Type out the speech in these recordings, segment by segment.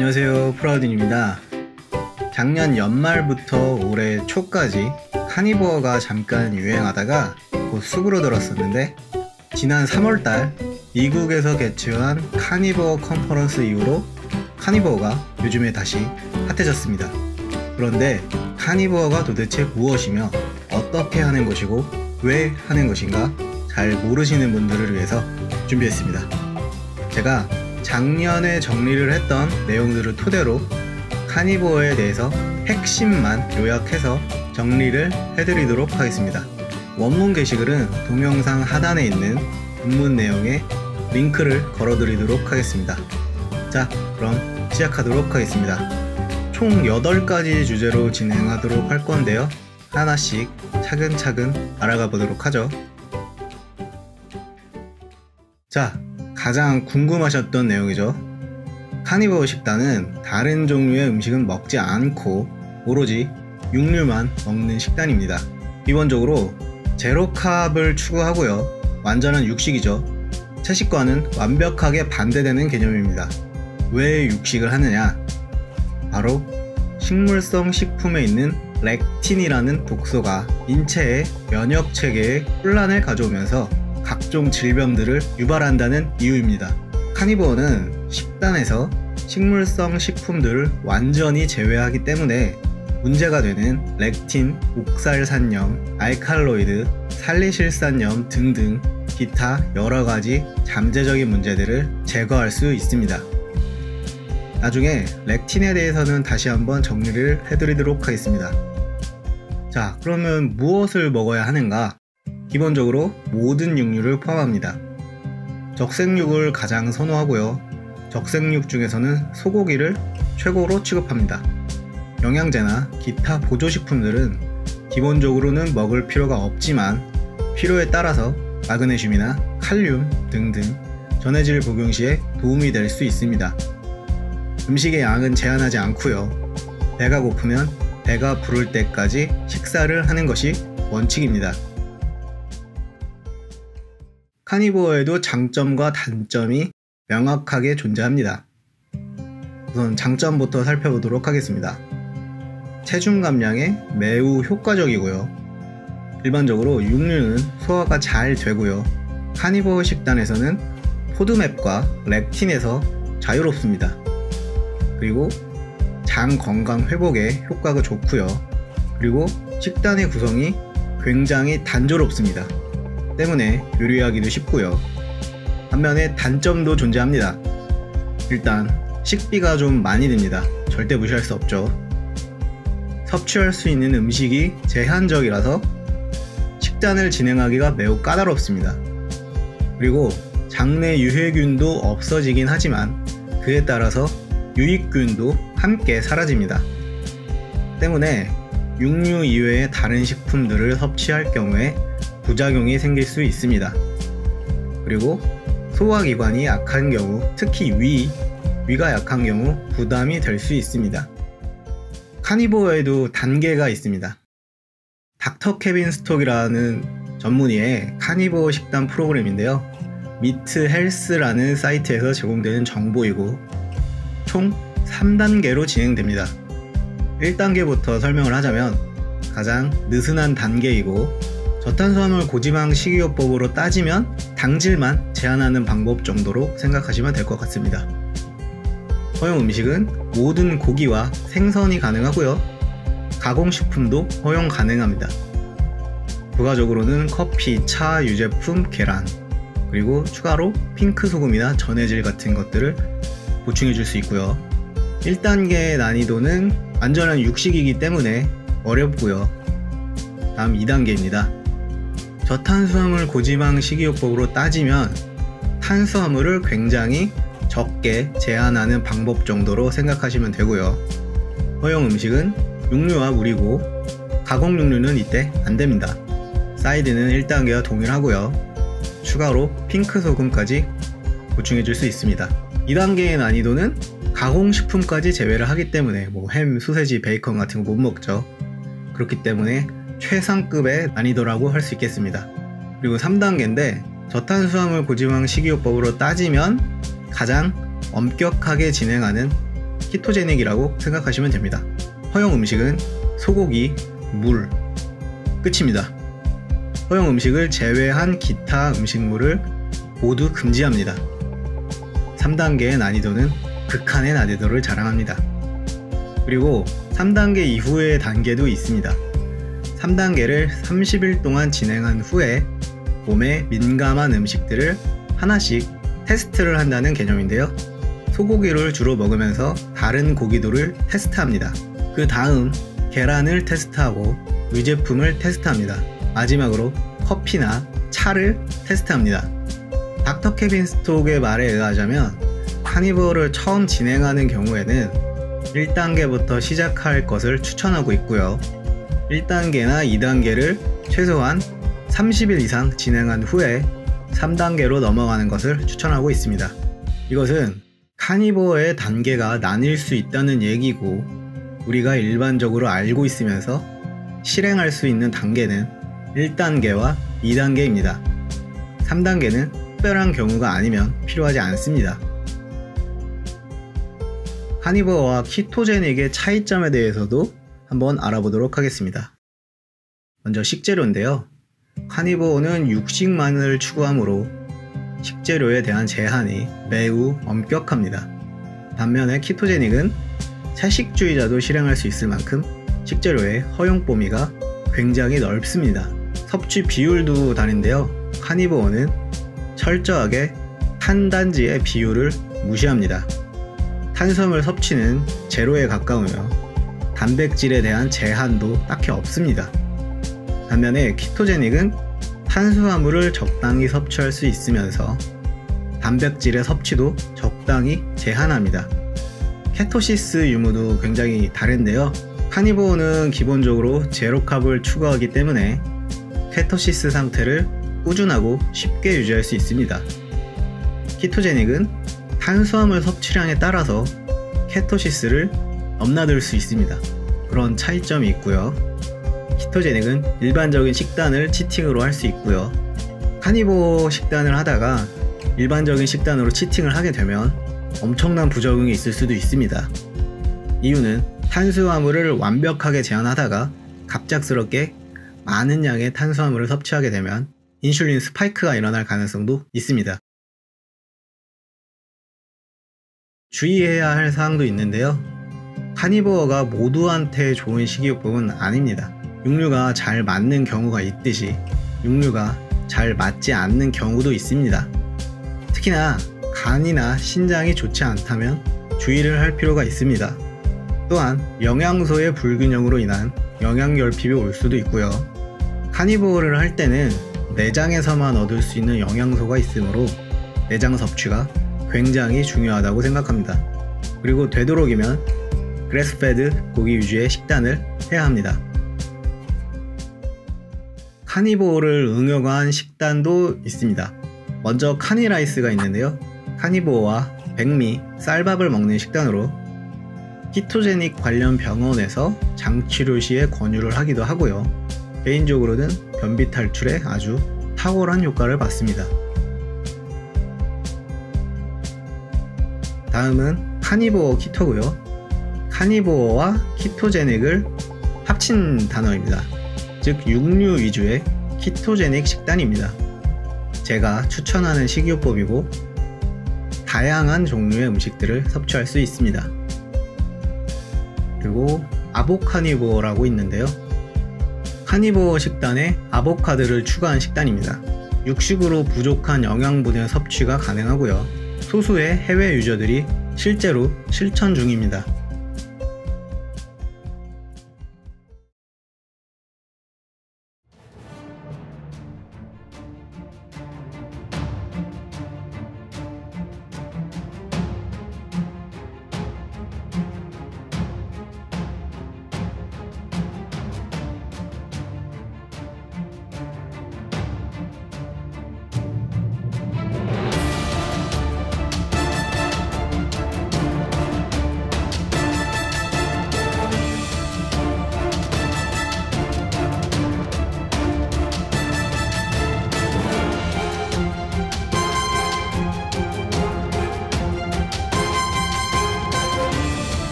안녕하세요, 프라우딘입니다. 작년 연말부터 올해 초까지 카니버가 잠깐 유행하다가 곧 수그러들었었는데, 지난 3월달 미국에서 개최한 카니버 컨퍼런스 이후로 카니버가 요즘에 다시 핫해졌습니다. 그런데 카니버가 도대체 무엇이며 어떻게 하는 것이고 왜 하는 것인가 잘 모르시는 분들을 위해서 준비했습니다. 제가 작년에 정리를 했던 내용들을 토대로 카니버에 대해서 핵심만 요약해서 정리를 해드리도록 하겠습니다. 원문 게시글은 동영상 하단에 있는 본문 내용에 링크를 걸어드리도록 하겠습니다. 자, 그럼 시작하도록 하겠습니다. 총 8가지 주제로 진행하도록 할 건데요, 하나씩 차근차근 알아가 보도록 하죠. 자, 가장 궁금하셨던 내용이죠. 카니버 식단은 다른 종류의 음식은 먹지 않고 오로지 육류만 먹는 식단입니다. 기본적으로 제로캅을 추구하고요, 완전한 육식이죠. 채식과는 완벽하게 반대되는 개념입니다. 왜 육식을 하느냐? 바로 식물성 식품에 있는 렉틴이라는 독소가 인체의 면역 체계에 혼란을 가져오면서 각종 질병들을 유발한다는 이유입니다. 카니버어는 식단에서 식물성 식품들을 완전히 제외하기 때문에 문제가 되는 렉틴, 옥살산염, 알칼로이드, 살리실산염 등등 기타 여러가지 잠재적인 문제들을 제거할 수 있습니다. 나중에 렉틴에 대해서는 다시 한번 정리를 해드리도록 하겠습니다. 자, 그러면 무엇을 먹어야 하는가? 기본적으로 모든 육류를 포함합니다. 적색육을 가장 선호하고요, 적색육 중에서는 소고기를 최고로 취급합니다. 영양제나 기타 보조식품들은 기본적으로는 먹을 필요가 없지만 필요에 따라서 마그네슘이나 칼륨 등등 전해질 복용 시에 도움이 될 수 있습니다. 음식의 양은 제한하지 않고요, 배가 고프면 배가 부를 때까지 식사를 하는 것이 원칙입니다. 카니버에도 장점과 단점이 명확하게 존재합니다. 우선 장점부터 살펴보도록 하겠습니다. 체중 감량에 매우 효과적이고요, 일반적으로 육류는 소화가 잘 되고요, 카니버 식단에서는 포드맵과 렉틴에서 자유롭습니다. 그리고 장 건강 회복에 효과가 좋고요, 그리고 식단의 구성이 굉장히 단조롭습니다. 때문에 요리하기도 쉽고요. 반면에 단점도 존재합니다. 일단 식비가 좀 많이 듭니다. 절대 무시할 수 없죠. 섭취할 수 있는 음식이 제한적이라서 식단을 진행하기가 매우 까다롭습니다. 그리고 장내 유해균도 없어지긴 하지만 그에 따라서 유익균도 함께 사라집니다. 때문에 육류 이외의 다른 식품들을 섭취할 경우에 부작용이 생길 수 있습니다. 그리고 소화기관이 약한 경우, 특히 위가 약한 경우 부담이 될 수 있습니다. 카니버에도 단계가 있습니다. 닥터 케빈 스톡이라는 전문의의 카니버 식단 프로그램인데요, 미트 헬스라는 사이트에서 제공되는 정보이고 총 3단계로 진행됩니다. 1단계부터 설명을 하자면 가장 느슨한 단계이고, 저탄수화물 고지방 식이요법으로 따지면 당질만 제한하는 방법 정도로 생각하시면 될 것 같습니다. 허용 음식은 모든 고기와 생선이 가능하고요, 가공식품도 허용 가능합니다. 부가적으로는 커피, 차, 유제품, 계란, 그리고 추가로 핑크 소금이나 전해질 같은 것들을 보충해 줄 수 있고요. 1단계의 난이도는 완전한 육식이기 때문에 어렵고요. 다음 2단계입니다. 저탄수화물 고지방 식이요법으로 따지면 탄수화물을 굉장히 적게 제한하는 방법 정도로 생각하시면 되고요. 허용 음식은 육류와 물이고 가공 육류는 이때 안됩니다. 사이드는 1단계와 동일하고요, 추가로 핑크 소금까지 보충해 줄 수 있습니다. 2단계의 난이도는 가공식품까지 제외를 하기 때문에 햄, 소세지, 베이컨 같은 거 못 먹죠. 그렇기 때문에 최상급의 난이도라고 할 수 있겠습니다. 그리고 3단계인데 저탄수화물 고지방 식이요법으로 따지면 가장 엄격하게 진행하는 키토제닉이라고 생각하시면 됩니다. 허용 음식은 소고기, 물 끝입니다. 허용 음식을 제외한 기타 음식물을 모두 금지합니다. 3단계의 난이도는 극한의 난이도를 자랑합니다. 그리고 3단계 이후의 단계도 있습니다. 3단계를 30일 동안 진행한 후에 몸에 민감한 음식들을 하나씩 테스트를 한다는 개념인데요. 소고기를 주로 먹으면서 다른 고기도를 테스트합니다. 그 다음 계란을 테스트하고 유제품을 테스트합니다. 마지막으로 커피나 차를 테스트합니다. 닥터 케빈 스톡의 말에 의하자면 카니버를 처음 진행하는 경우에는 1단계부터 시작할 것을 추천하고 있고요. 1단계나 2단계를 최소한 30일 이상 진행한 후에 3단계로 넘어가는 것을 추천하고 있습니다. 이것은 카니버의 단계가 나뉠 수 있다는 얘기고, 우리가 일반적으로 알고 있으면서 실행할 수 있는 단계는 1단계와 2단계입니다. 3단계는 특별한 경우가 아니면 필요하지 않습니다. 카니버와 키토제닉의 차이점에 대해서도 한번 알아보도록 하겠습니다. 먼저 식재료인데요. 카니버는 육식만을 추구하므로 식재료에 대한 제한이 매우 엄격합니다. 반면에 키토제닉은 채식주의자도 실행할 수 있을 만큼 식재료의 허용 범위가 굉장히 넓습니다. 섭취 비율도 다른데요. 카니버는 철저하게 탄단지의 비율을 무시합니다. 탄수화물 섭취는 제로에 가까우며 단백질에 대한 제한도 딱히 없습니다. 반면에 키토제닉은 탄수화물을 적당히 섭취할 수 있으면서 단백질의 섭취도 적당히 제한합니다. 케토시스 유무도 굉장히 다른데요. 카니버는 기본적으로 제로캅을 추구하기 때문에 케토시스 상태를 꾸준하고 쉽게 유지할 수 있습니다. 키토제닉은 탄수화물 섭취량에 따라서 케토시스를 넘나들 수 있습니다. 그런 차이점이 있고요. 키토제닉은 일반적인 식단을 치팅으로 할 수 있고요. 카니버 식단을 하다가 일반적인 식단으로 치팅을 하게 되면 엄청난 부작용이 있을 수도 있습니다. 이유는 탄수화물을 완벽하게 제한하다가 갑작스럽게 많은 양의 탄수화물을 섭취하게 되면 인슐린 스파이크가 일어날 가능성도 있습니다. 주의해야 할 사항도 있는데요. 카니버어가 모두한테 좋은 식이요법은 아닙니다. 육류가 잘 맞는 경우가 있듯이 육류가 잘 맞지 않는 경우도 있습니다. 특히나 간이나 신장이 좋지 않다면 주의를 할 필요가 있습니다. 또한 영양소의 불균형으로 인한 영양결핍이 올 수도 있고요. 카니버어를 할 때는 내장에서만 얻을 수 있는 영양소가 있으므로 내장 섭취가 굉장히 중요하다고 생각합니다. 그리고 되도록이면 그래스페드 고기 위주의 식단을 해야 합니다. 카니버어를 응용한 식단도 있습니다. 먼저 카니라이스가 있는데요. 카니버어와 백미, 쌀밥을 먹는 식단으로 키토제닉 관련 병원에서 장치료 시에 권유를 하기도 하고요. 개인적으로는 변비 탈출에 아주 탁월한 효과를 봤습니다. 다음은 카니버어 키토고요. 카니버어와 키토제닉을 합친 단어입니다. 즉 육류 위주의 키토제닉 식단입니다. 제가 추천하는 식이요법이고 다양한 종류의 음식들을 섭취할 수 있습니다. 그리고 아보카니버어라고 있는데요. 카니버어 식단에 아보카도를 추가한 식단입니다. 육식으로 부족한 영양분의 섭취가 가능하고요. 소수의 해외 유저들이 실제로 실천 중입니다.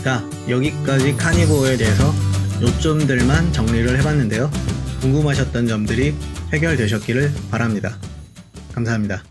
자, 여기까지 카니보어에 대해서 요점들만 정리를 해봤는데요. 궁금하셨던 점들이 해결되셨기를 바랍니다. 감사합니다.